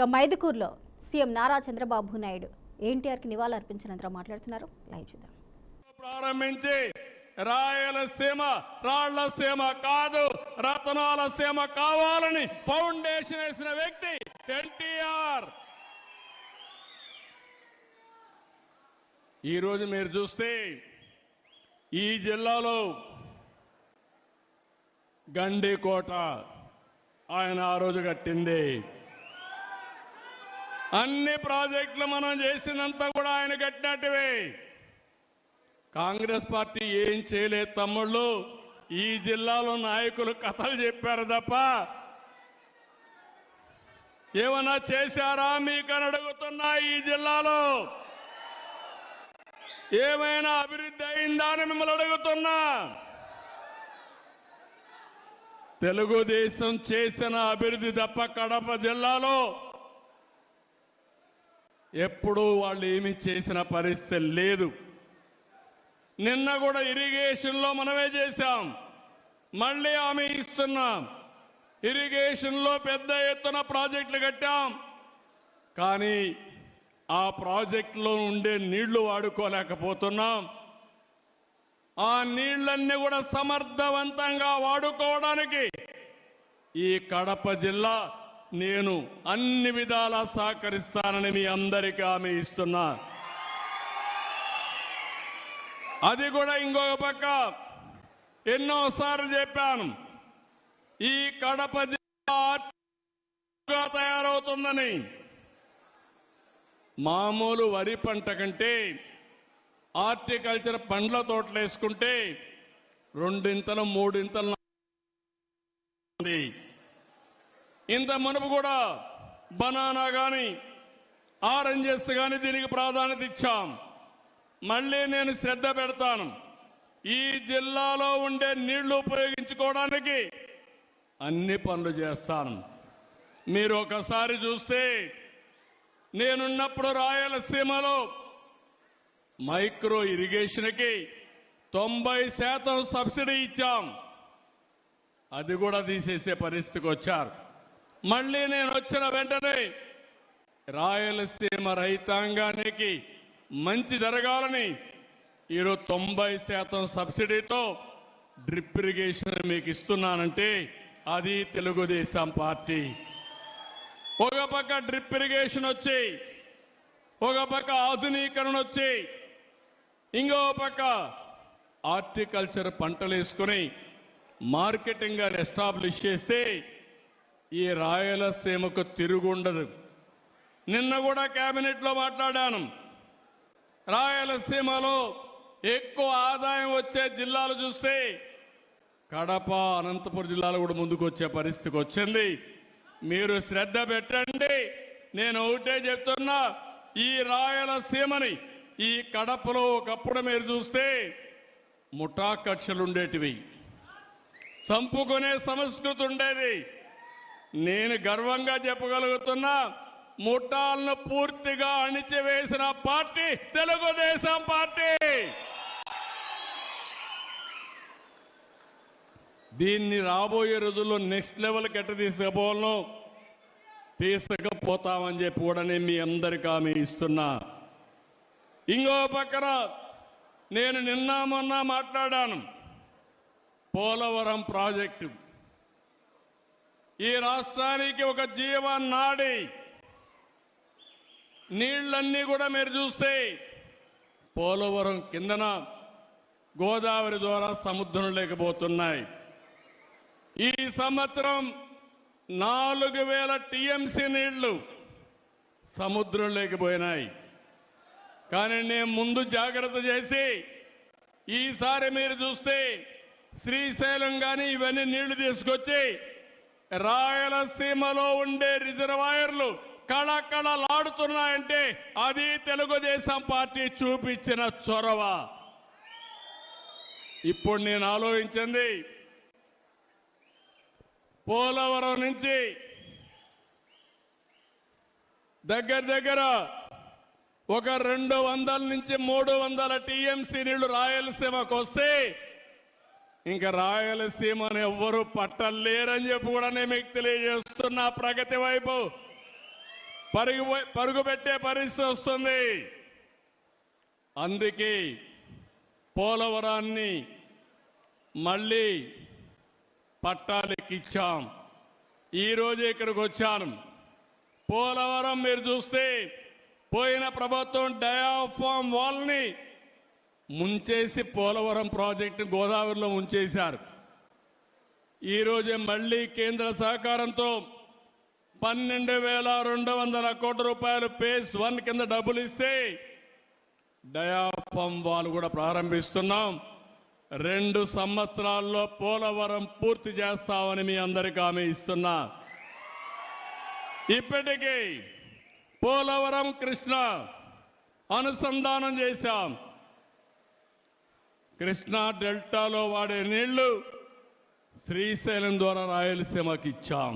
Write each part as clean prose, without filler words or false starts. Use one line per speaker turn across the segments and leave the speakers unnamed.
ఇక మైదుకూరులో సీఎం నారా చంద్రబాబు నాయుడు ఎన్టీఆర్కి నివాళులర్పించినంతరం మాట్లాడుతున్నారు. లైవ్ చూద్దాం.
ప్రారంభించి రాయలసీమ రాళ్లసీమ కాదు రతనాల సీమ కావాలని ఫౌండేషన్ వేసిన వ్యక్తి ఎన్టీఆర్. ఈరోజు మీరు చూస్తే ఈ జిల్లాలో గండికోట ఆయన ఆ రోజు కట్టింది. అన్ని ప్రాజెక్టులు మనం చేసినంత కూడా ఆయన కట్టినట్టువే. కాంగ్రెస్ పార్టీ ఏం చేయలేదు తమ్ముళ్ళు. ఈ జిల్లాలో నాయకులు కథలు చెప్పారు తప్ప ఏమన్నా చేశారా మీకని అడుగుతున్నా. ఈ జిల్లాలో ఏమైనా అభివృద్ధి అయిందా అని మిమ్మల్ని అడుగుతున్నా. తెలుగుదేశం చేసిన అభివృద్ధి తప్ప కడప జిల్లాలో ఎప్పుడూ వాళ్ళు ఏమీ చేసిన పరిస్థితి లేదు. నిన్న కూడా ఇరిగేషన్లో మనమే చేశాం, మళ్ళీ హామీ ఇస్తున్నాం. ఇరిగేషన్లో పెద్ద ఎత్తున ప్రాజెక్టులు కట్టాం, కానీ ఆ ప్రాజెక్టులో ఉండే నీళ్లు వాడుకోలేకపోతున్నాం. ఆ నీళ్లన్నీ కూడా సమర్థవంతంగా వాడుకోవడానికి ఈ కడప జిల్లా నేను అన్ని విధాలా సహకరిస్తానని మీ అందరికీ హామీ ఇస్తున్నా. అది కూడా ఇంకొక పక్క ఎన్నోసార్లు చెప్పాను, ఈ కడప జిల్లా తయారవుతుందని. మామూలు వరి పంట కంటే హార్టికల్చర్ పండ్ల తోటలు వేసుకుంటే రెండింతలు మూడింతలు. ఇంత మునుపు కూడా బనానా కానీ ఆరెంజెస్ కానీ దీనికి ప్రాధాన్యత ఇచ్చాం. మళ్ళీ నేను శ్రద్ధ పెడతాను. ఈ జిల్లాలో ఉండే నీళ్లు ఉపయోగించుకోవడానికి అన్ని పనులు చేస్తాను. మీరు ఒకసారి చూస్తే నేనున్నప్పుడు రాయలసీమలో మైక్రో ఇరిగేషన్కి 90% సబ్సిడీ ఇచ్చాం. అది కూడా తీసేసే పరిస్థితికి వచ్చారు. మళ్ళీ నేను వచ్చిన వెంటనే రాయలసీమ రైతాంగానికి మంచి జరగాలని ఈరోజు 90% సబ్సిడీతో డ్రిప్ ఇరిగేషన్ మీకు ఇస్తున్నానంటే అది తెలుగుదేశం పార్టీ. ఒక పక్క డ్రిప్ ఇరిగేషన్ వచ్చి, ఒక పక్క ఆధునీకరణ వచ్చి, ఇంకో పక్క హార్టికల్చర్ పంటలు వేసుకుని మార్కెటింగ్ ఎస్టాబ్లిష్ చేస్తే ఈ రాయలసీమకు తిరుగుండదు. నిన్న కూడా కేబినెట్లో మాట్లాడాను. రాయలసీమలో ఎక్కువ ఆదాయం వచ్చే జిల్లాలు చూస్తే కడప, అనంతపురం జిల్లాలు కూడా ముందుకు వచ్చే పరిస్థితికి వచ్చింది. మీరు శ్రద్ధ పెట్టండి. నేను ఒకటే చెప్తున్నా, ఈ రాయలసీమని ఈ కడపలో ఒకప్పుడు మీరు చూస్తే ముఠా కక్షలు ఉండేటివి, చంపుకునే సంస్కృతి ఉండేది. నేను గర్వంగా చెప్పగలుగుతున్నా, ముఠాలను పూర్తిగా అణిచివేసిన పార్టీ తెలుగుదేశం పార్టీ. దీన్ని రాబోయే రోజుల్లో నెక్స్ట్ లెవెల్కి ఎట్ట తీసుకుపోతామని చెప్పి కూడా నేను మీ అందరికీ హామీ ఇస్తున్నా. ఇంకో పక్కన నేను నిన్న మొన్న మాట్లాడాను, పోలవరం ప్రాజెక్టు ఈ రాష్ట్రానికి ఒక జీవనాడి. నీళ్ళన్నీ కూడా మీరు చూస్తే పోలవరం కిందన గోదావరి ద్వారా సముద్రం లేకపోతున్నాయి. ఈ సంవత్సరం 4000 టీఎంసీ నీళ్లు సముద్రం లేకపోయినాయి. కానీ నేను ముందు జాగ్రత్త చేసి ఈసారి మీరు చూస్తే శ్రీశైలం కానీ ఇవన్నీ నీళ్లు తీసుకొచ్చి రాయలసీమలో ఉండే రిజర్వాయర్లు కళకళలాడుతున్నాయంటే అది తెలుగుదేశం పార్టీ చూపించిన చొరవ. ఇప్పుడు నేను ఆలోచించింది, పోలవరం నుంచి దగ్గర ఒక 200 నుంచి 300 టీఎంసీ నీళ్లు రాయలసీమకు వస్తే ఇంకా రాయలసీమను ఎవ్వరూ పట్టలేరని చెప్పి కూడా నేను మీకు తెలియజేస్తున్నా. ప్రగతి వైపు పరుగు పెట్టే పరిస్థితి వస్తుంది. అందుకే పోలవరాన్ని మళ్ళీ పట్టాలెక్కిచ్చాం. ఈరోజు ఇక్కడికి వచ్చాను. పోలవరం మీరు చూస్తే పోయిన ప్రభుత్వం డయాఫామ్ వాల్ని ముంచేసి పోలవరం ప్రాజెక్టు గోదావరిలో ముంచేశారు. ఈరోజే మళ్ళీ కేంద్ర సహకారంతో 12,200 కోట్ల రూపాయలు ఫేజ్ 1 కింద డబ్బులు ఇస్తే డయాఫామ్ వాల్ కూడా ప్రారంభిస్తున్నాం. 2 సంవత్సరాల్లో పోలవరం పూర్తి చేస్తామని మీ అందరికీ హామీ ఇస్తున్నా. ఇప్పటికీ పోలవరం కృష్ణ అనుసంధానం చేశాం. కృష్ణా డెల్టాలో వాడే నీళ్లు శ్రీశైలం ద్వారా రాయలసీమకి ఇచ్చాం.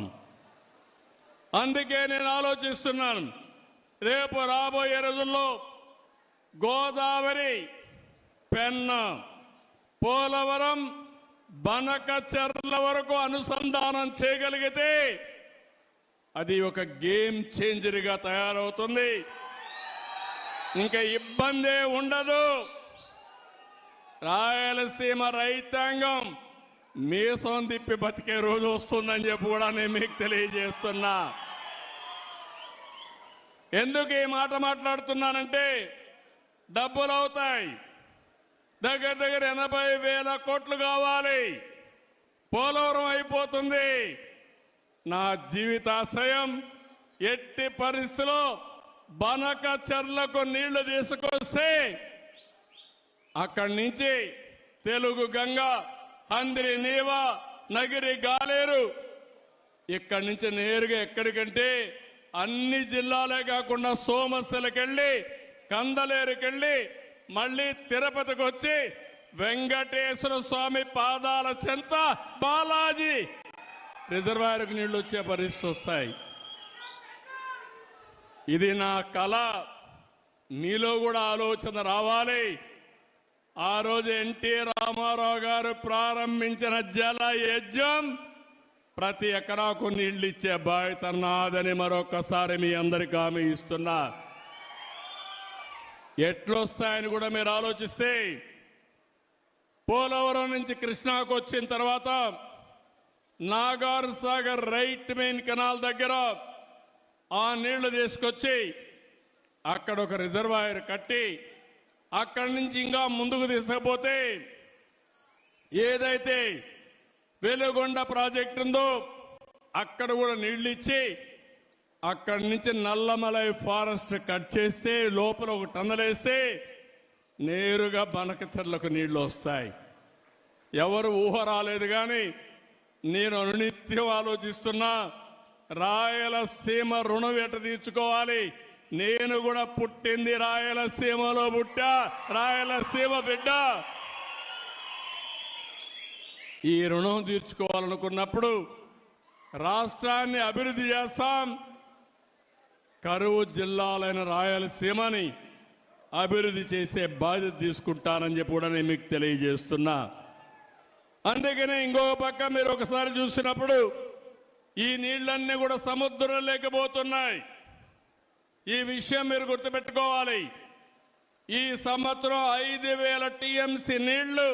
అందుకే నేను ఆలోచిస్తున్నాను, రేపు రాబోయే రోజుల్లో గోదావరి, పెన్నా, పోలవరం, బనకచెర్ల వరకు అనుసంధానం చేయగలిగితే అది ఒక గేమ్ చేంజర్గా తయారవుతుంది. ఇంకా ఇబ్బందే ఉండదు. రాయలసీమ రైతాంగం మీసం తిప్పి బతికే రోజు వస్తుందని చెప్పి కూడా నేను మీకు తెలియజేస్తున్నా. ఎందుకు ఈ మాట మాట్లాడుతున్నానంటే డబ్బులు అవుతాయి. దగ్గర 80,000 కోట్లు కావాలి. పోలవరం అయిపోతుంది. నా జీవితాశయం ఎట్టి పరిస్థితిలో బనకచెర్లకు నీళ్లు తీసుకొస్తే అక్కడి నుంచి తెలుగు గంగ, హంద్రి నీవ, నగిరి గాలేరు ఇక్కడి నుంచి నేరుగా ఎక్కడికంటే అన్ని జిల్లాలే కాకుండా సోమశిలకెళ్ళి, కందలేరుకెళ్ళి మళ్ళీ తిరుపతికి వచ్చి వెంకటేశ్వర స్వామి పాదాల చెంత బాలాజీ రిజర్వాయర్కు నీళ్లు వచ్చే పరిస్థితి వస్తాయి. ఇది నా కళ. మీలో కూడా ఆలోచన రావాలి. ఆ రోజు ఎన్టీ రామారావు గారు ప్రారంభించిన జల యజ్ఞం ప్రతి ఎకరాకు నీళ్లు ఇచ్చే బాధ్యత నాదని మరొకసారి మీ అందరికీ హామీ ఇస్తున్నా. ఎట్లొస్తాయని కూడా మీరు ఆలోచిస్తే పోలవరం నుంచి కృష్ణాకు వచ్చిన తర్వాత Nagar Sagar right main canal దగ్గర ఆ నీళ్లు తీసుకొచ్చి అక్కడ ఒక రిజర్వాయర్ కట్టి అక్కడి నుంచి ఇంకా ముందుకు తీసుకుపోతే ఏదైతే వెలుగొండ ప్రాజెక్టు ఉందో అక్కడ కూడా నీళ్లు ఇచ్చి అక్కడి నుంచి నల్లమలై ఫారెస్ట్ కట్ చేస్తే లోపల ఒక టన్నల్ వేస్తే నేరుగా బనకచెర్లకు నీళ్లు వస్తాయి. ఎవరు ఊహ రాలేదు. కానీ నేను అనునిత్యం ఆలోచిస్తున్నా, రాయలసీమ రుణం ఎట తీర్చుకోవాలి. నేను కూడా పుట్టింది రాయలసీమలో, పుట్టా రాయలసీమ బిడ్డ. ఈ రుణం తీర్చుకోవాలనుకున్నప్పుడు రాష్ట్రాన్ని అభివృద్ధి చేస్తాం. కరువు జిల్లాలైన రాయలసీమని అభివృద్ధి చేసే బాధ్యత తీసుకుంటానని చెప్పి కూడా నేను మీకు తెలియజేస్తున్నా. అందుకనే ఇంకో పక్క మీరు ఒకసారి చూసినప్పుడు ఈ నీళ్లన్నీ కూడా సముద్రం లేకపోతున్నాయి. ఈ విషయం మీరు గుర్తుపెట్టుకోవాలి. ఈ సంవత్సరం 5,000 టీఎంసీ నీళ్లు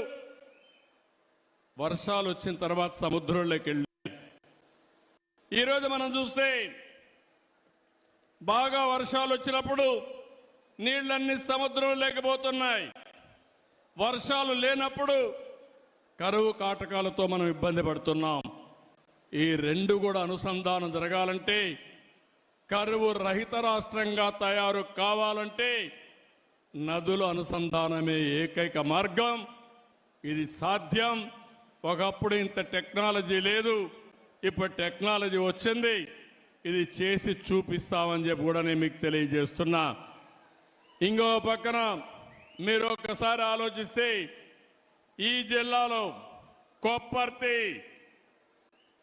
వర్షాలు వచ్చిన తర్వాత సముద్రంలోకి వెళ్ళి ఈరోజు మనం చూస్తే బాగా వర్షాలు వచ్చినప్పుడు నీళ్లన్నీ సముద్రం లేకపోతున్నాయి. వర్షాలు లేనప్పుడు కరువు కాటకాలతో మనం ఇబ్బంది పడుతున్నాం. ఈ రెండు కూడా అనుసంధానం జరగాలంటే, కరువు రహిత రాష్ట్రంగా తయారు కావాలంటే నదుల అనుసంధానమే ఏకైక మార్గం. ఇది సాధ్యం. ఒకప్పుడు ఇంత టెక్నాలజీ లేదు, ఇప్పుడు టెక్నాలజీ వచ్చింది. ఇది చేసి చూపిస్తామని చెప్పి కూడా నేను మీకు తెలియజేస్తున్నా. ఇంకో పక్కన మీరు ఒక్కసారి ఆలోచిస్తే ఈ జిల్లాలో కొప్పర్తి,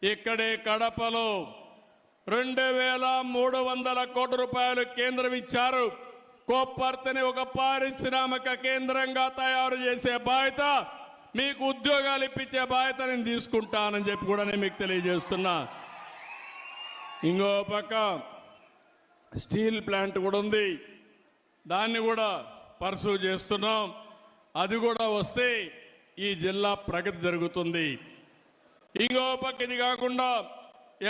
ఇక్కడే కడపలో 2,300 కోట్ల రూపాయలు కేంద్రం ఇచ్చారు. కొప్పర్తిని ఒక పారిశ్రామిక కేంద్రంగా తయారు చేసే బాధ్యత, మీకు ఉద్యోగాలు ఇప్పించే బాధ్యత నేను తీసుకుంటానని చెప్పి కూడా నేను మీకు తెలియజేస్తున్నా. ఇంకో పక్క స్టీల్ ప్లాంట్ కూడా ఉంది, దాన్ని కూడా పర్సూ చేస్తున్నాం. అది కూడా వస్తే ఈ జిల్లా ప్రగతి జరుగుతుంది. ఇంకో పక్క ఇది కాకుండా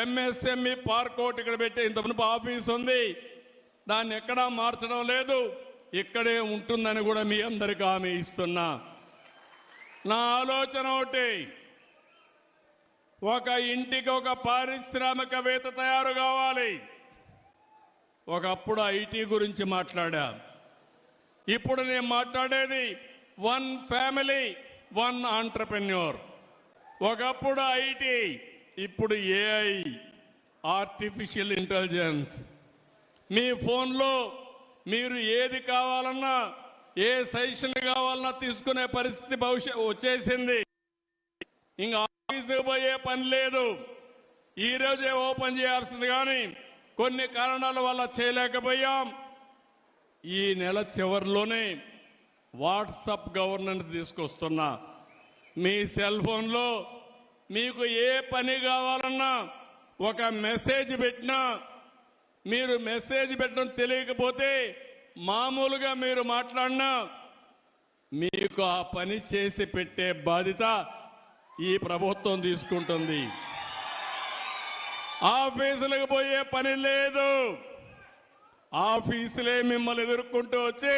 ఎంఎస్ఎంఈ పార్క్ ఒకటి ఇక్కడ పెట్టి ఇంతకుముందు ఆఫీస్ ఉంది, దాన్ని ఎక్కడా మార్చడం లేదు, ఇక్కడే ఉంటుందని కూడా మీ అందరికీ హామీ ఇస్తున్నా. నా ఆలోచన ఒకటి, ఒక ఇంటికి ఒక పారిశ్రామికవేత్త తయారు కావాలి. ఒకప్పుడు ఐటీ గురించి మాట్లాడా, ఇప్పుడు నేను మాట్లాడేది 1 ఫ్యామిలీ 1 ఆంట్రప్రెన్యూర్. ఒకప్పుడు ఐటీ, ఇప్పుడు ఏఐ, ఆర్టిఫిషియల్ ఇంటెలిజెన్స్. మీ ఫోన్లో మీరు ఏది కావాలన్నా, ఏ సజెషన్ కావాలన్నా తీసుకునే పరిస్థితి వచ్చేసింది. ఇంకా ఆఫీసుకు పోయే పని లేదు, ఈరోజే ఓపెన్ చేయాల్సింది, కానీ కొన్ని కారణాల వల్ల చేయలేకపోయాం. ఈ నెల చివరిలోనే వాట్సాప్ గవర్నెన్స్ తీసుకొస్తున్నా. మీ సెల్ ఫోన్లో మీకు ఏ పని కావాలన్నా ఒక మెసేజ్ పెట్టినా, మీరు మెసేజ్ పెట్టడం తెలియకపోతే మామూలుగా మీరు మాట్లాడినా మీకు ఆ పని చేసి పెట్టే బాధ్యత ఈ ప్రభుత్వం తీసుకుంటుంది. ఆఫీసులకు పోయే పని లేదు, ఆఫీసులే మిమ్మల్ని ఎదుర్కొంటూ వచ్చి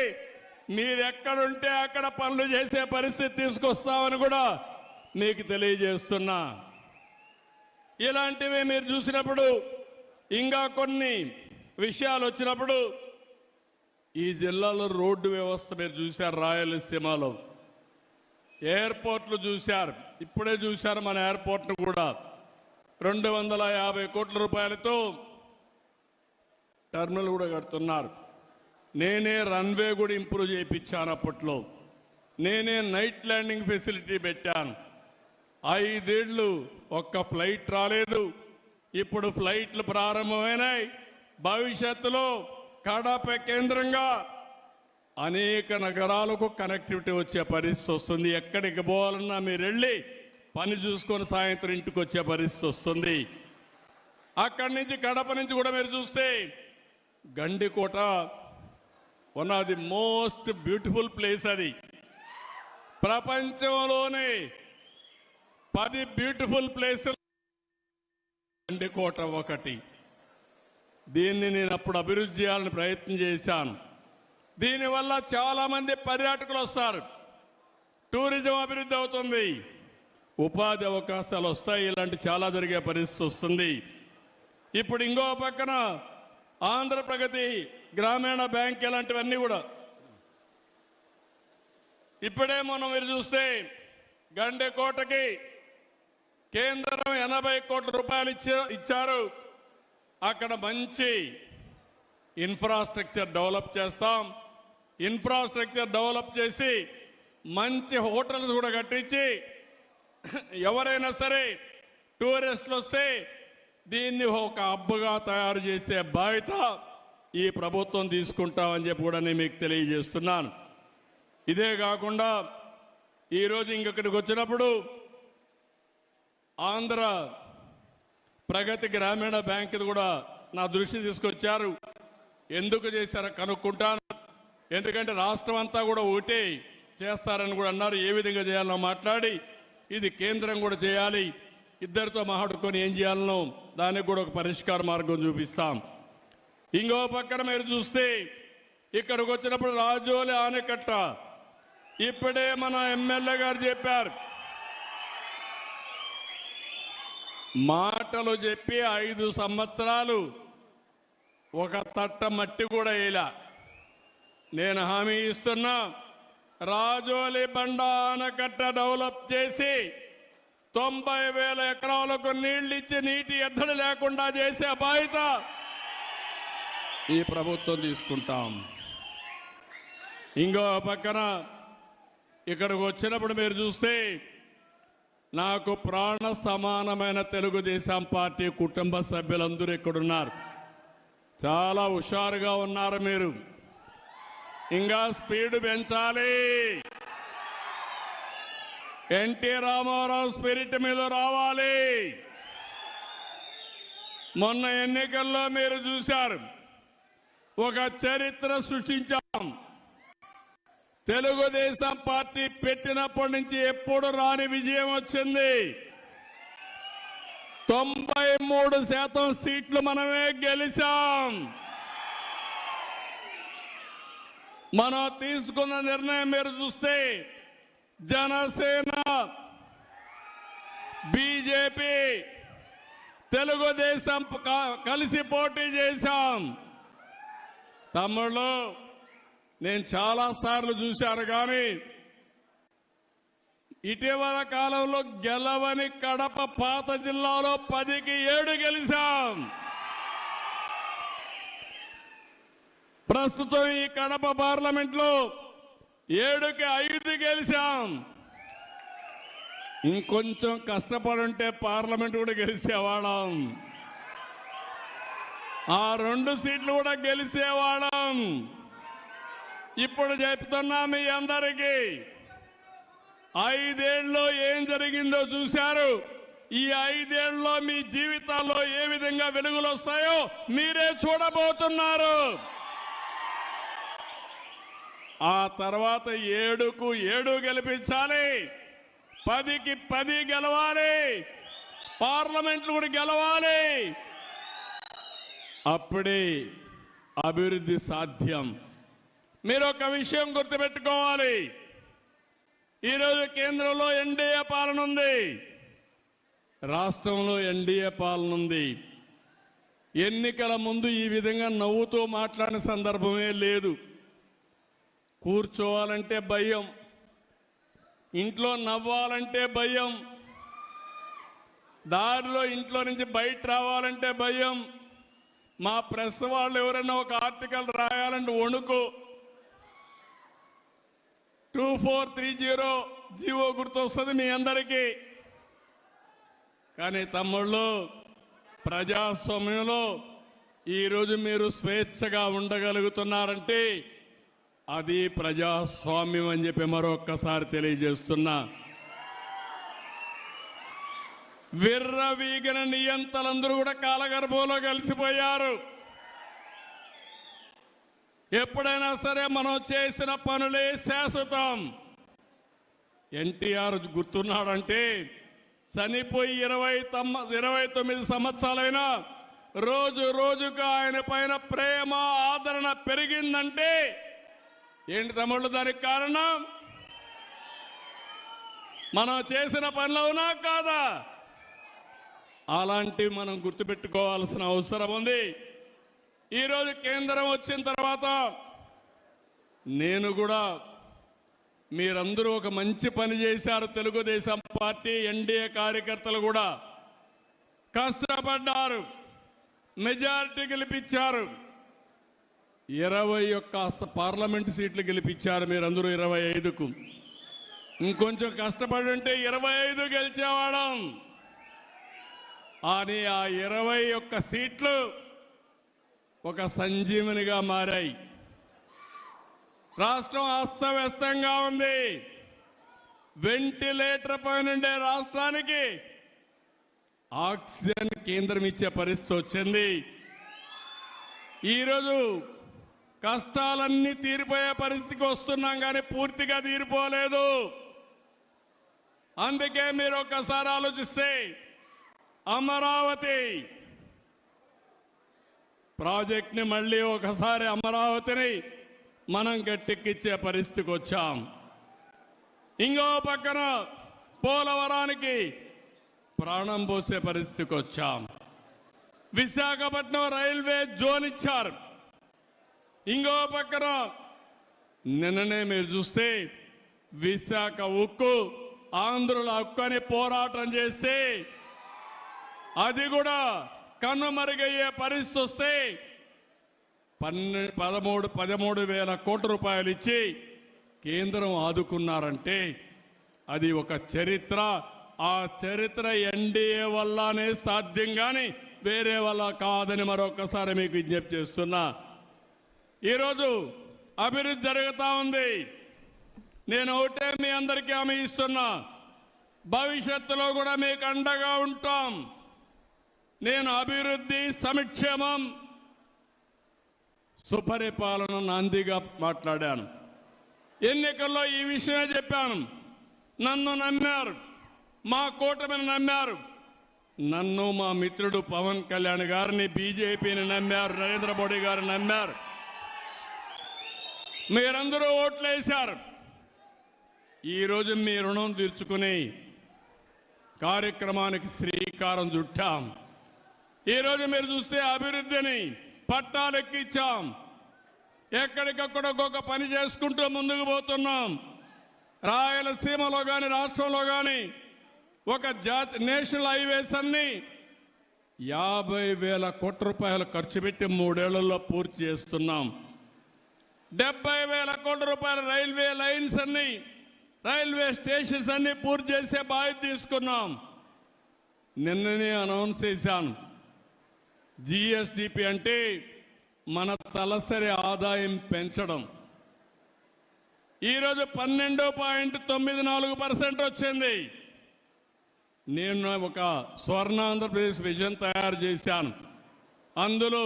మీరు ఎక్కడుంటే అక్కడ పనులు చేసే పరిస్థితి తీసుకొస్తామని కూడా మీకు తెలియజేస్తున్నా. ఇలాంటివి మీరు చూసినప్పుడు, ఇంకా కొన్ని విషయాలు వచ్చినప్పుడు, ఈ జిల్లాలో రోడ్డు వ్యవస్థ మీరు చూశారు, రాయలసీమలో ఎయిర్పోర్ట్లు చూశారు, ఇప్పుడే చూశారు మన ఎయిర్పోర్ట్ను కూడా 250 కోట్ల రూపాయలతో టర్మినల్ కూడా కడుతున్నారు. నేనే రన్వే కూడా ఇంప్రూవ్ చేయించాను, అప్పట్లో నేనే నైట్ ల్యాండింగ్ ఫెసిలిటీ పెట్టాను. 5 ఏళ్ళు ఒక్క ఫ్లైట్ రాలేదు, ఇప్పుడు ఫ్లైట్లు ప్రారంభమైనాయి. భవిష్యత్తులో కడప కేంద్రంగా అనేక నగరాలకు కనెక్టివిటీ వచ్చే పరిస్థితి వస్తుంది. ఎక్కడికి పోవాలన్నా మీరు వెళ్ళి పని చూసుకొని సాయంత్రం ఇంటికి వచ్చే పరిస్థితి వస్తుంది. అక్కడి నుంచి కడప నుంచి కూడా మీరు చూస్తే Gandikota one of the most beautiful place. అది ప్రపంచంలోనే 10 బ్యూటిఫుల్ ప్లేసులు గండికోట ఒకటి. దీన్ని నేను అప్పుడు అభివృద్ధి చేయాలని ప్రయత్నం చేశాను. దీనివల్ల చాలామంది పర్యాటకులు వస్తారు, టూరిజం అభివృద్ధి అవుతుంది, ఉపాధి అవకాశాలు వస్తాయి, ఇలాంటి చాలా జరిగే పరిస్థితి వస్తుంది. ఇప్పుడు ఇంకో పక్కన ఆంధ్రప్రగతి గ్రామీణ బ్యాంక్ ఇలాంటివన్నీ కూడా ఇప్పుడే మీరు చూస్తే గండికోటకి కేంద్రం 80 కోట్ల రూపాయలు ఇచ్చారు. అక్కడ మంచి ఇన్ఫ్రాస్ట్రక్చర్ డెవలప్ చేస్తాం. ఇన్ఫ్రాస్ట్రక్చర్ డెవలప్ చేసి మంచి హోటల్స్ కూడా కట్టించి ఎవరైనా సరే టూరిస్టులు వస్తే దీన్ని ఒక హబ్గా తయారు చేసే బాధ్యత ఈ ప్రభుత్వం తీసుకుంటామని చెప్పి కూడా నేను మీకు తెలియజేస్తున్నాను. ఇదే కాకుండా ఈరోజు ఇంకొకటికి వచ్చినప్పుడు ఆంధ్ర ప్రగతి గ్రామీణ బ్యాంక్ కూడా నా దృష్టి తీసుకొచ్చారు. ఎందుకు చేశారో కనుక్కుంటాను, ఎందుకంటే రాష్ట్రం అంతా కూడా ఒకటే చేస్తారని కూడా అన్నారు. ఏ విధంగా చేయాలనో మాట్లాడి ఇది కేంద్రం కూడా చేయాలి, ఇద్దరితో మాట్లాడుకొని ఏం చేయాలనో దానికి కూడా ఒక పరిష్కార మార్గం చూపిస్తాం. ఇంకో పక్కన మీరు చూస్తే ఇక్కడికి వచ్చినప్పుడు రాజోలి ఆనకట్ట ఇప్పుడే మన ఎమ్మెల్యే గారు చెప్పారు, మాటలు చెప్పి 5 సంవత్సరాలు ఒక తట్ట మట్టి కూడా వేయలా. నేను హామీ ఇస్తున్నా, రాజోలి బండ ఆనకట్ట డెవలప్ చేసి 90,000 ఎకరాలకు నీళ్లు ఇచ్చి నీటి ఎద్దడి లేకుండా చేసే బాధ్యత ఈ ప్రభుత్వం తీసుకుంటాం. ఇంకో పక్కన ఇక్కడికి వచ్చినప్పుడు మీరు చూస్తే నాకు ప్రాణ సమానమైన తెలుగుదేశం పార్టీ కుటుంబ సభ్యులందరూ ఇక్కడున్నారు. చాలా హుషారుగా ఉన్నారు మీరు. ఇంకా స్పీడ్ పెంచాలి. ఎన్టీ రామారావు స్పిరిట్ మీద రావాలి. మొన్న ఎన్నికల్లో మీరు చూశారు, ఒక చరిత్ర సృష్టించాం. తెలుగుదేశం పార్టీ పెట్టినప్పటి నుంచి ఎప్పుడు రాని విజయం వచ్చింది. 93% సీట్లు మనమే గెలిచాం. మనం తీసుకున్న నిర్ణయం మీరు చూస్తే జనసేన, బీజేపీ, తెలుగుదేశం కలిసి పోటీ చేశాం. తమ్ముళ్ళు, నేను చాలా సార్లు చూశాను కానీ ఇటీవల కాలంలో గెలవని కడప పాత జిల్లాలో 10కి 7 గెలిచాం. ప్రస్తుతం ఈ కడప పార్లమెంట్లో 7కి 5 గెలిచాం. ఇంకొంచెం కష్టపడుంటే పార్లమెంట్ కూడా గెలిచేవాళ్ళం. ఆ 2 సీట్లు కూడా గెలిచేవాళ్ళం. ఇప్పుడు చెప్తున్నా మీ అందరికీ, 5 ఏళ్ళలో ఏం జరిగిందో చూశారు. ఈ 5 ఏళ్ళలో మీ జీవితాల్లో ఏ విధంగా వెలుగులు వస్తాయో మీరే చూడబోతున్నారు. ఆ తర్వాత 7కు 7 గెలిపించాలి, 10కి 10 గెలవాలి, పార్లమెంట్లు కూడా గెలవాలి. అప్పుడే అభివృద్ధి సాధ్యం. మీరు ఒక విషయం గుర్తుపెట్టుకోవాలి. ఈరోజు కేంద్రంలో ఎన్డీఏ పాలన ఉంది, రాష్ట్రంలో ఎన్డీఏ పాలన ఉంది. ఎన్నికల ముందు ఈ విధంగా నవ్వుతూ మాట్లాడిన సందర్భమే లేదు. కూర్చోవాలంటే భయం, ఇంట్లో నవ్వాలంటే భయం, దారిలో ఇంట్లో నుంచి బయట రావాలంటే భయం. మా ప్రెస్ వాళ్ళు ఎవరైనా ఒక ఆర్టికల్ రాయాలంటే వణుకు. 2430 జీవో గుర్తొస్తుంది మీ అందరికీ. కానీ తమ్ముళ్ళు, ప్రజాస్వామ్యంలో ఈరోజు మీరు స్వేచ్ఛగా ఉండగలుగుతున్నారంటే అది ప్రజాస్వామ్యం అని చెప్పి మరొక్కసారి తెలియజేస్తున్నా. విర్రవీగిన నియంతలందరూ కూడా కాలగర్భంలో కలిసిపోయారు. ఎప్పుడైనా సరే మనం చేసిన పనులే శాశ్వతం. ఎన్టీఆర్ గుర్తున్నాడంటే చనిపోయి 29 సంవత్సరాలైనా రోజు రోజుకు ఆయన పైన ప్రేమ, ఆదరణ పెరిగిందంటే ఏంటి తమ్ముళ్ళు దానికి కారణం? మనం చేసిన పనులు అవునా కాదా? అలాంటివి మనం గుర్తుపెట్టుకోవాల్సిన అవసరం ఉంది. ఈరోజు కేంద్రం వచ్చిన తర్వాత నేను కూడా, మీరందరూ ఒక మంచి పని చేశారు. తెలుగుదేశం పార్టీ, ఎన్డీఏ కార్యకర్తలు కూడా కష్టపడ్డారు, మెజారిటీ గెలిపించారు. 21 పార్లమెంటు సీట్లు గెలిపించారు మీరందరూ 25కు. ఇంకొంచెం కష్టపడి ఉంటే 25 గెలిచేవాళ్ళం. అని ఆ 21 సీట్లు ఒక సంజీవనిగా మారాయి. రాష్ట్రం అస్తవ్యస్తంగా ఉంది. వెంటిలేటర్ పైనుండే రాష్ట్రానికి ఆక్సిజన్ కేంద్రం ఇచ్చే పరిస్థితి వచ్చింది. ఈరోజు కష్టాలన్నీ తీరిపోయే పరిస్థితికి వస్తున్నాం, కానీ పూర్తిగా తీరిపోలేదు. అందుకే మీరు ఒక్కసారి ఆలోచిస్తే అమరావతి ప్రాజెక్ట్ని మళ్ళీ ఒకసారి అమరావతిని మనం గట్టెక్కించే పరిస్థితికి వచ్చాం. ఇంకో పక్కన పోలవరానికి ప్రాణం పోసే పరిస్థితికి వచ్చాం. విశాఖపట్నం రైల్వే జోన్ ఇచ్చారు. ఇంకో పక్కన నిన్ననే మీరు చూస్తే విశాఖ ఉక్కు, ఆంధ్రుల హక్కు అని పోరాటం చేస్తే అది కూడా కన్నుమరుగయ్యే పరిస్థితి వస్తే 13,000 కోట్ల రూపాయలు ఇచ్చి కేంద్రం ఆదుకున్నారంటే అది ఒక చరిత్ర. ఆ చరిత్ర ఎన్డీఏ వల్లనే సాధ్యం, కానీ వేరే వల్ల కాదని మరొకసారి మీకు విజ్ఞప్తి చేస్తున్నా. ఈరోజు అభివృద్ధి జరుగుతూ ఉంది. నేను ఒకటే మీ అందరికీ హామీ ఇస్తున్నా, భవిష్యత్తులో కూడా మీకు అండగా ఉంటాం. నేను అభివృద్ధి, సంక్షేమం, సుపరిపాలన నాందిగా మాట్లాడాను. ఎన్నికల్లో ఈ విషయమే చెప్పాను. నన్ను నమ్మారు, మా కూటమిని నమ్మారు, నన్ను మా మిత్రుడు పవన్ కళ్యాణ్ గారిని, బీజేపీని నమ్మారు, నరేంద్ర మోడీ గారిని నమ్మారు. మీరందరూ ఓట్లేశారు. ఈరోజు మీ రుణం తీర్చుకుని కార్యక్రమానికి శ్రీకారం చుట్టాం. ఈరోజు మీరు చూస్తే అభివృద్ధిని పట్టాలెక్కించాం. ఎక్కడికక్కడ ఒక్కొక్క పని చేసుకుంటూ ముందుకు పోతున్నాం. రాయలసీమలో కానీ రాష్ట్రంలో కానీ ఒక నేషనల్ హైవేస్ అన్ని 50,000 కోట్ల రూపాయలు ఖర్చు పెట్టి 3 ఏళ్లలో పూర్తి చేస్తున్నాం. 70,000 కోట్ల రూపాయల రైల్వే లైన్స్ అన్ని, రైల్వే స్టేషన్స్ అన్ని పూర్తి చేసే బాధ్యత తీసుకున్నాం. నిన్ననే అనౌన్స్ చేశాను. జిఎస్డిపి అంటే మన తలసరి ఆదాయం పెంచడం. ఈరోజు 12.94% వచ్చింది. నేను ఒక స్వర్ణాంధ్రప్రదేశ్ విజన్ తయారు చేశాను. అందులో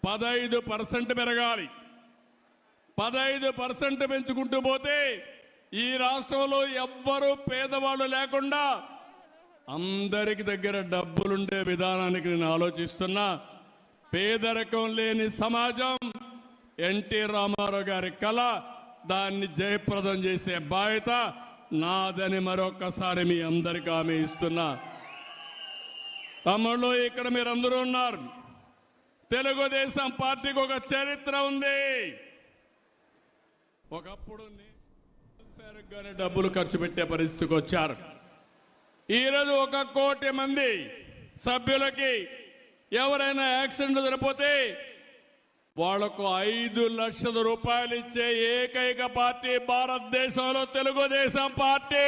15% పెరగాలి. 15% పెంచుకుంటూ పోతే ఈ రాష్ట్రంలో ఎవ్వరూ పేదవాళ్ళు లేకుండా అందరికి దగ్గర డబ్బులుండే విధానానికి నేను ఆలోచిస్తున్నా. పేదరికం లేని సమాజం ఎన్టీ రామారావు గారి కళ. దాన్ని జయప్రదం చేసే బాధ్యత నాదని మరొక్కసారి మీ అందరికీ హామీ ఇస్తున్నా. తమ్ముళ్ళు, ఇక్కడ మీరందరూ ఉన్నారు. తెలుగుదేశం పార్టీకి ఒక చరిత్ర ఉంది. ఒకప్పుడు వెల్ఫేర్గానే డబ్బులు ఖర్చు పెట్టే పరిస్థితికి వచ్చారు. ఈరోజు 1 కోటి మంది సభ్యులకి ఎవరైనా యాక్సిడెంట్ జరిగిపోతే వాళ్లకు 5 లక్షల రూపాయలు ఇచ్చే ఏకైక పార్టీ భారతదేశంలో తెలుగుదేశం పార్టీ.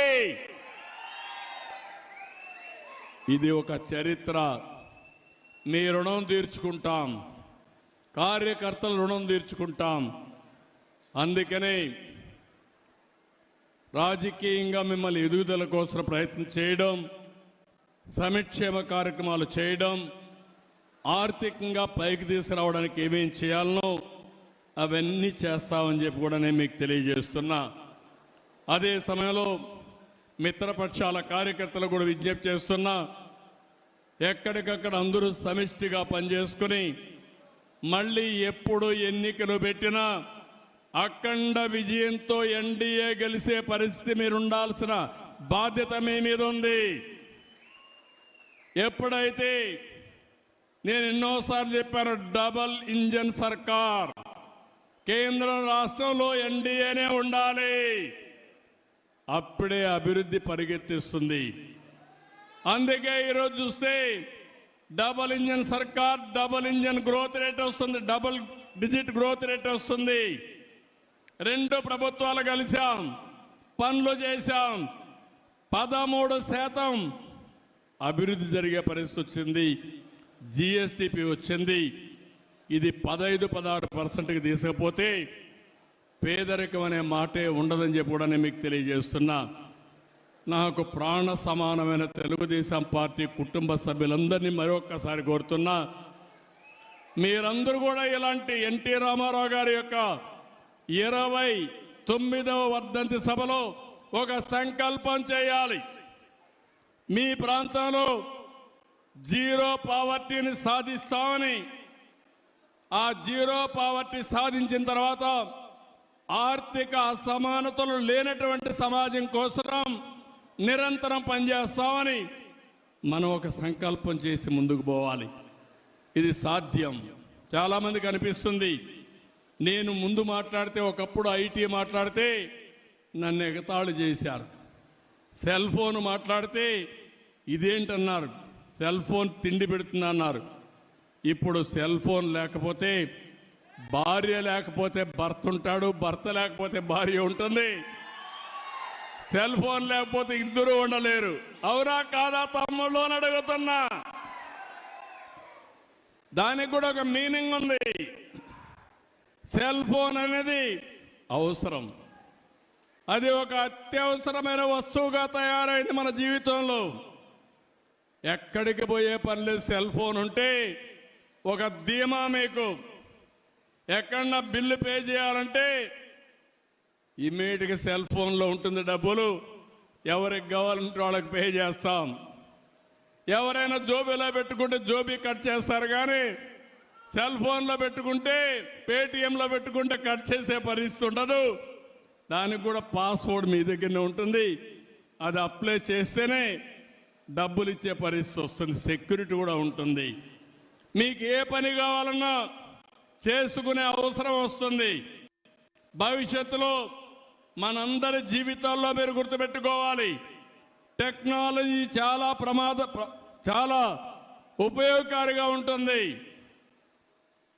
ఇది ఒక చరిత్ర. మీ రుణం తీర్చుకుంటాం, కార్యకర్తల రుణం తీర్చుకుంటాం. అందుకనే రాజకీయంగా మిమ్మల్ని ఎదుగుదల కోసం ప్రయత్నం చేయడం, సంక్షేమ కార్యక్రమాలు చేయడం, ఆర్థికంగా పైకి తీసుకురావడానికి ఏమేం చేయాలనో అవన్నీ చేస్తామని చెప్పి కూడా నేను మీకు తెలియజేస్తున్నా. అదే సమయంలో మిత్రపక్షాల కార్యకర్తలు కూడా విజ్ఞప్తి చేస్తున్నా. ఎక్కడికక్కడ అందరూ సమిష్టిగా పనిచేసుకుని మళ్ళీ ఎప్పుడు ఎన్నికలు పెట్టినా అఖండ విజయంతో ఎన్డీఏ గెలిచే పరిస్థితి మీరు ఉండాల్సిన బాధ్యత మీ మీద ఉంది. ఎప్పుడైతే నేను ఎన్నోసార్లు చెప్పాను, డబల్ ఇంజన్ సర్కార్, కేంద్రం రాష్ట్రంలో ఎన్డీఏనే ఉండాలి. అప్పుడే అభివృద్ధి పరిగెత్తిస్తుంది. అందుకే ఈరోజు చూస్తే డబల్ ఇంజన్ సర్కార్, డబల్ ఇంజన్ గ్రోత్ రేట్ వస్తుంది, డబుల్ డిజిట్ గ్రోత్ రేట్ వస్తుంది. 2 ప్రభుత్వాలు కలిసాం, పనులు చేశాం, 13% అభివృద్ధి జరిగే పరిస్థితి వచ్చింది. జిఎస్టిపి వచ్చింది. ఇది 15-16%కి తీసుకపోతే పేదరికం అనే మాటే ఉండదని చెప్పి కూడా నేను మీకు తెలియజేస్తున్నా. నాకు ప్రాణ సమానమైన తెలుగుదేశం పార్టీ కుటుంబ సభ్యులందరినీ మరొక్కసారి కోరుతున్నా, మీరందరూ కూడా ఇలాంటి ఎన్టీ రామారావు గారి యొక్క 29వ వర్ధంతి సభలో ఒక సంకల్పం చేయాలి. మీ ప్రాంతంలో జీరో పావర్టీని సాధిస్తామని, ఆ జీరో పావర్టీ సాధించిన తర్వాత ఆర్థిక అసమానతలు లేనటువంటి సమాజం కోసం నిరంతరం పనిచేస్తామని మనం ఒక సంకల్పం చేసి ముందుకు పోవాలి. ఇది సాధ్యం. చాలామందికి అనిపిస్తుంది, నేను ముందు మాట్లాడితే, ఒకప్పుడు ఐటీ మాట్లాడితే నన్ను ఎగతాళి చేశారు. సెల్ ఫోన్ మాట్లాడితే ఇదేంటన్నారు, సెల్ ఫోన్ తిండి పెడుతున్నా అన్నారు. ఇప్పుడు సెల్ ఫోన్ లేకపోతే భార్య లేకపోతే భర్త ఉంటాడు, భర్త లేకపోతే భార్య ఉంటుంది. సెల్ ఫోన్ లేకపోతే ఇద్దరు ఉండలేరు. అవునా కాదా తమ్ముళ్ళు అని అడుగుతున్నా. దానికి కూడా ఒక మీనింగ్ ఉంది. సెల్ ఫోన్ అనేది అవసరం, అది ఒక అత్యవసరమైన వస్తువుగా తయారైంది మన జీవితంలో. ఎక్కడికి పోయే పని లేదు, సెల్ ఫోన్ ఉంటే ఒక ధీమా మీకు. ఎక్కడన్నా బిల్లు పే చేయాలంటే ఇమ్మీడియట్గా సెల్ ఫోన్లో ఉంటుంది డబ్బులు. ఎవరికి కావాలంటే వాళ్ళకి పే చేస్తాం. ఎవరైనా జోబీలో పెట్టుకుంటే జోబీ కట్ చేస్తారు, కానీ సెల్ ఫోన్లో పెట్టుకుంటే పేటిఎంలో పెట్టుకుంటే కట్ చేసే పరిస్థితి ఉండదు. దానికి కూడా పాస్వర్డ్ మీ దగ్గరనే ఉంటుంది. అది అప్లై చేస్తేనే డబ్బులు ఇచ్చే పరిస్థితి వస్తుంది. సెక్యూరిటీ కూడా ఉంటుంది. మీకు ఏ పని కావాలన్నా చేసుకునే అవసరం వస్తుంది. భవిష్యత్తులో మనందరి జీవితాల్లో మీరు గుర్తుపెట్టుకోవాలి, టెక్నాలజీ చాలా ఉపయోగకారిగా ఉంటుంది.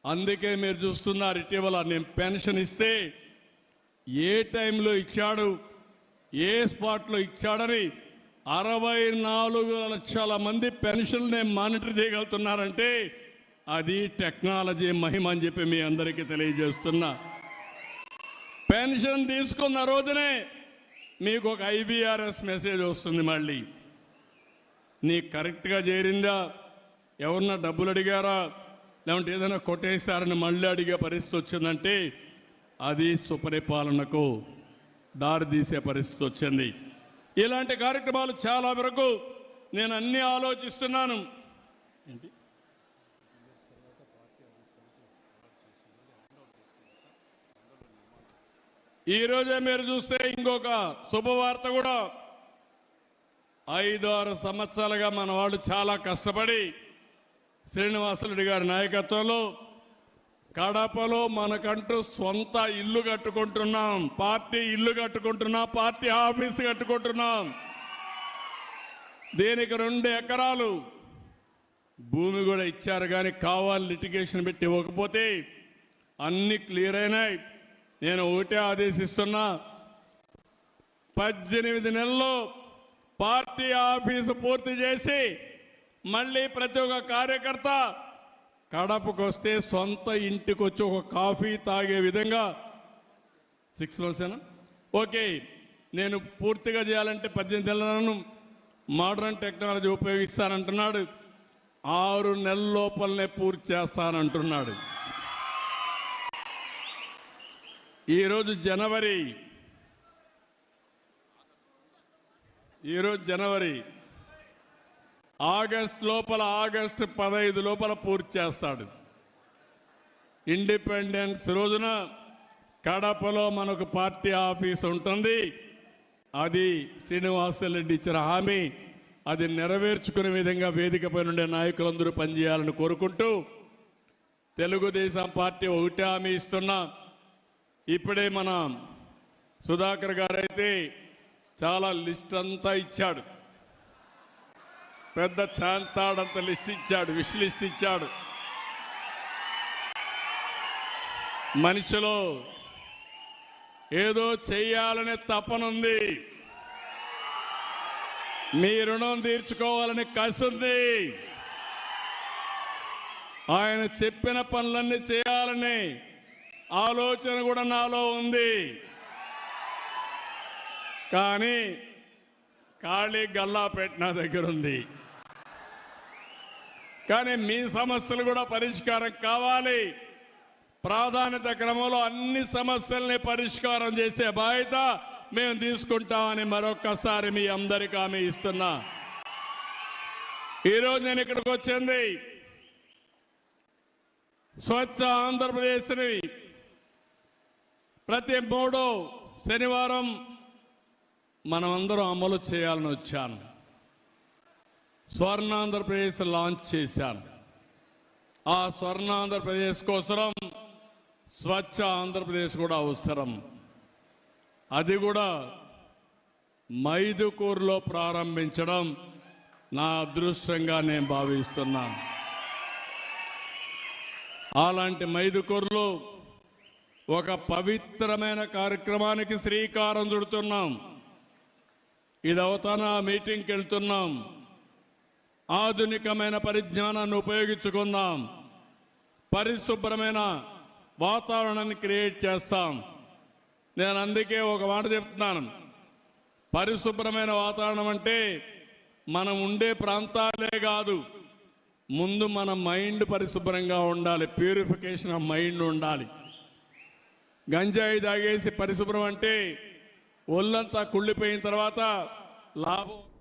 అందుకే మీరు చూస్తున్నారు, ఇటీవల నేను పెన్షన్ ఇస్తే ఏ టైంలో ఇచ్చాడు, ఏ స్పాట్లో ఇచ్చాడని 64 లక్షల మంది పెన్షన్నే మానిటర్ చేయగలుగుతున్నారంటే అది టెక్నాలజీ మహిమ అని చెప్పి మీ అందరికీ తెలియజేస్తున్నా. పెన్షన్ తీసుకున్న రోజునే మీకు ఒక IVRS మెసేజ్ వస్తుంది. మళ్ళీ నీకు కరెక్ట్గా చేరిందా, ఎవరన్నా డబ్బులు అడిగారా, లేకుంటే ఏదైనా కొట్టేశారని మళ్ళీ అడిగే పరిస్థితి వచ్చిందంటే అది సుపరిపాలనకు దారితీసే పరిస్థితి వచ్చింది. ఇలాంటి కార్యక్రమాలు చాలా వరకు నేను అన్నీ ఆలోచిస్తున్నాను. ఏంటి ఈరోజే మీరు చూస్తే ఇంకొక శుభవార్త కూడా, 5-6 సంవత్సరాలుగా మన వాళ్ళు చాలా కష్టపడి శ్రీనివాసరెడ్డి గారి నాయకత్వంలో కడపలో మనకంటూ సొంత ఇల్లు కట్టుకుంటున్నాం. పార్టీ ఇల్లు కట్టుకుంటున్నాం, పార్టీ ఆఫీస్ కట్టుకుంటున్నాం. దీనికి 2 ఎకరాలు భూమి కూడా ఇచ్చారు, కానీ కావాలి లిటిగేషన్ పెట్టి ఇవ్వకపోతే అన్ని క్లియర్ అయినాయి. నేను ఒకటే ఆదేశిస్తున్నా, 18 నెలల్లో పార్టీ ఆఫీసు పూర్తి చేసి మళ్ళీ ప్రతి ఒక్క కార్యకర్త కడపకు వస్తే సొంత ఇంటికి వచ్చి ఒక కాఫీ తాగే విధంగా 6 months ఓకే. నేను పూర్తిగా చేయాలంటే 18 నెలలను మోడర్న్ టెక్నాలజీ ఉపయోగిస్తానంటున్నాడు. 6 నెలల లోపలనే పూర్తి చేస్తానంటున్నాడు. ఈరోజు జనవరి, ఆగస్ట్ లోపల, ఆగస్టు 15 లోపల పూర్తి చేస్తాడు. ఇండిపెండెన్స్ రోజున కడపలో మనకు పార్టీ ఆఫీస్ ఉంటుంది. అది శ్రీనివాసరెడ్డి ఇచ్చిన హామీ. అది నెరవేర్చుకునే విధంగా వేదికపై నుండే నాయకులందరూ పనిచేయాలని కోరుకుంటూ, తెలుగుదేశం పార్టీ ఒకటే హామీ ఇస్తున్నా. ఇప్పుడే మన సుధాకర్ గారు అయితే చాలా లిస్ట్ అంతా ఇచ్చాడు, పెద్ద చాంతాడంత లిస్ట్ ఇచ్చాడు, విష్ లిస్ట్ ఇచ్చాడు. మనిషిలో ఏదో చెయ్యాలనే తపనుంది, మీ రుణం తీర్చుకోవాలని కసుంది. ఆయన చెప్పిన పనులన్నీ చేయాలని ఆలోచన కూడా నాలో ఉంది. కానీ ఖాళీ గల్లాపేట నా దగ్గర ఉంది. కానీ మీ సమస్యలు కూడా పరిష్కారం కావాలి. ప్రాధాన్యత క్రమంలో అన్ని సమస్యల్ని పరిష్కారం చేసే బాధ్యత మేము తీసుకుంటామని మరొక్కసారి మీ అందరికీ హామీ ఇస్తున్నా. ఈరోజు నేను ఇక్కడికి వచ్చింది స్వచ్ఛ ఆంధ్రప్రదేశ్ని ప్రతి 3వ శనివారం మనమందరం అమలు చేయాలని వచ్చాను. స్వర్ణాంధ్రప్రదేశ్ లాంచ్ చేశాను. ఆ స్వర్ణాంధ్రప్రదేశ్ కోసం స్వచ్ఛ ఆంధ్రప్రదేశ్ కూడా అవసరం. అది కూడా మైదుకూరులో ప్రారంభించడం నా అదృష్టంగా నేను భావిస్తున్నాను. అలాంటి మైదుకూరులో ఒక పవిత్రమైన కార్యక్రమానికి శ్రీకారం చుడుతున్నాం. ఇది అవుతానా మీటింగ్కి వెళ్తున్నాం. ఆధునికమైన పరిజ్ఞానాన్ని ఉపయోగించుకుందాం. పరిశుభ్రమైన వాతావరణాన్ని క్రియేట్ చేస్తాం. నేను అందుకే ఒక మాట చెప్తున్నాను, పరిశుభ్రమైన వాతావరణం అంటే మనం ఉండే ప్రాంతాలే కాదు, ముందు మన మైండ్ పరిశుభ్రంగా ఉండాలి, ప్యూరిఫికేషన్ ఆఫ్ మైండ్ ఉండాలి. గంజాయి తాగేసి పరిశుభ్రం అంటే ఒళ్ళంతా కుళ్ళిపోయిన తర్వాత లాభం